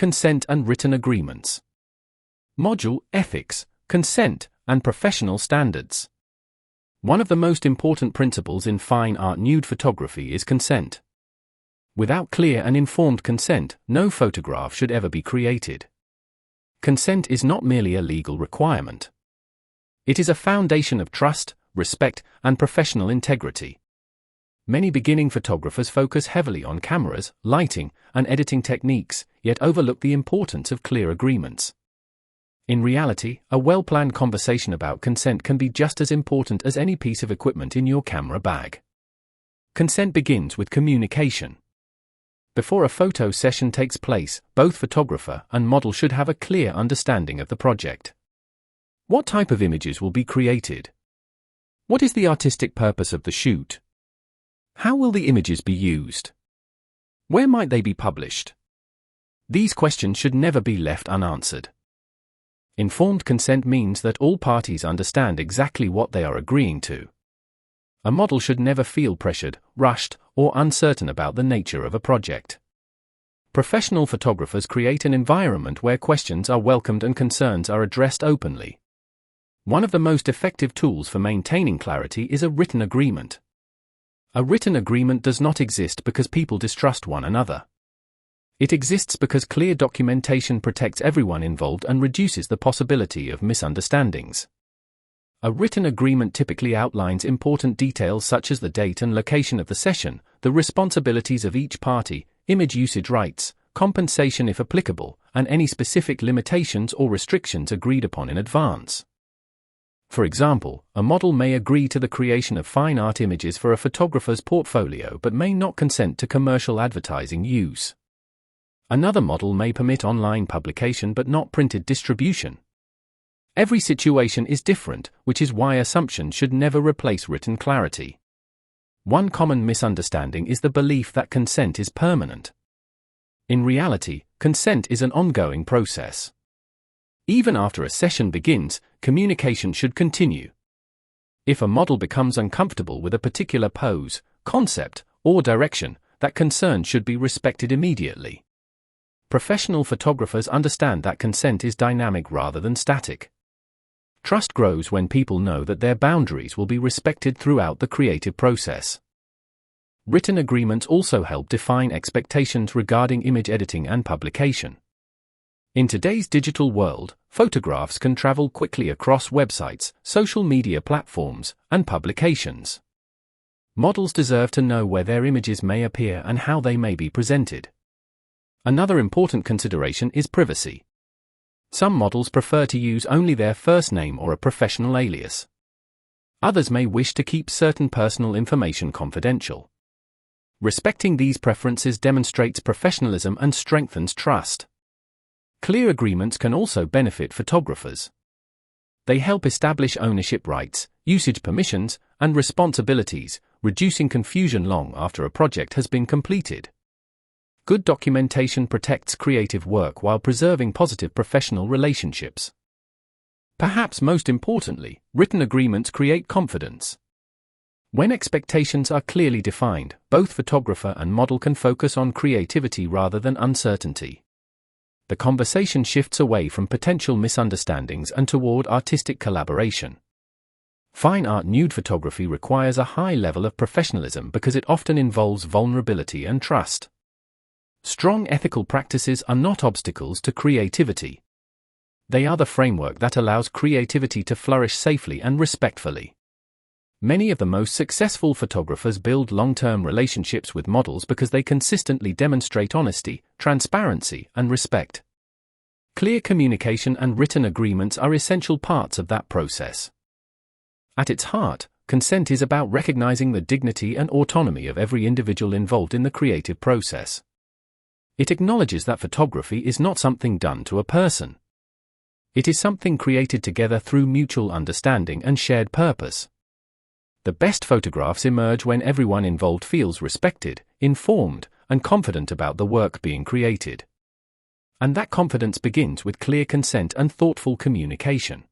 Consent and Written Agreements. Module Ethics, Consent, and Professional Standards. One of the most important principles in fine art nude photography is consent. Without clear and informed consent, no photograph should ever be created. Consent is not merely a legal requirement. It is a foundation of trust, respect, and professional integrity. Many beginning photographers focus heavily on cameras, lighting, and editing techniques, yet overlook the importance of clear agreements. In reality, a well-planned conversation about consent can be just as important as any piece of equipment in your camera bag. Consent begins with communication. Before a photo session takes place, both photographer and model should have a clear understanding of the project. What type of images will be created? What is the artistic purpose of the shoot? How will the images be used? Where might they be published? These questions should never be left unanswered. Informed consent means that all parties understand exactly what they are agreeing to. A model should never feel pressured, rushed, or uncertain about the nature of a project. Professional photographers create an environment where questions are welcomed and concerns are addressed openly. One of the most effective tools for maintaining clarity is a written agreement. A written agreement does not exist because people distrust one another. It exists because clear documentation protects everyone involved and reduces the possibility of misunderstandings. A written agreement typically outlines important details such as the date and location of the session, the responsibilities of each party, image usage rights, compensation if applicable, and any specific limitations or restrictions agreed upon in advance. For example, a model may agree to the creation of fine art images for a photographer's portfolio but may not consent to commercial advertising use. Another model may permit online publication but not printed distribution. Every situation is different, which is why assumptions should never replace written clarity. One common misunderstanding is the belief that consent is permanent. In reality, consent is an ongoing process. Even after a session begins, communication should continue. If a model becomes uncomfortable with a particular pose, concept, or direction, that concern should be respected immediately. Professional photographers understand that consent is dynamic rather than static. Trust grows when people know that their boundaries will be respected throughout the creative process. Written agreements also help define expectations regarding image editing and publication. In today's digital world, photographs can travel quickly across websites, social media platforms, and publications. Models deserve to know where their images may appear and how they may be presented. Another important consideration is privacy. Some models prefer to use only their first name or a professional alias. Others may wish to keep certain personal information confidential. Respecting these preferences demonstrates professionalism and strengthens trust. Clear agreements can also benefit photographers. They help establish ownership rights, usage permissions, and responsibilities, reducing confusion long after a project has been completed. Good documentation protects creative work while preserving positive professional relationships. Perhaps most importantly, written agreements create confidence. When expectations are clearly defined, both photographer and model can focus on creativity rather than uncertainty. The conversation shifts away from potential misunderstandings and toward artistic collaboration. Fine art nude photography requires a high level of professionalism because it often involves vulnerability and trust. Strong ethical practices are not obstacles to creativity. They are the framework that allows creativity to flourish safely and respectfully. Many of the most successful photographers build long-term relationships with models because they consistently demonstrate honesty, transparency, and respect. Clear communication and written agreements are essential parts of that process. At its heart, consent is about recognizing the dignity and autonomy of every individual involved in the creative process. It acknowledges that photography is not something done to a person. It is something created together through mutual understanding and shared purpose. The best photographs emerge when everyone involved feels respected, informed, and confident about the work being created. And that confidence begins with clear consent and thoughtful communication.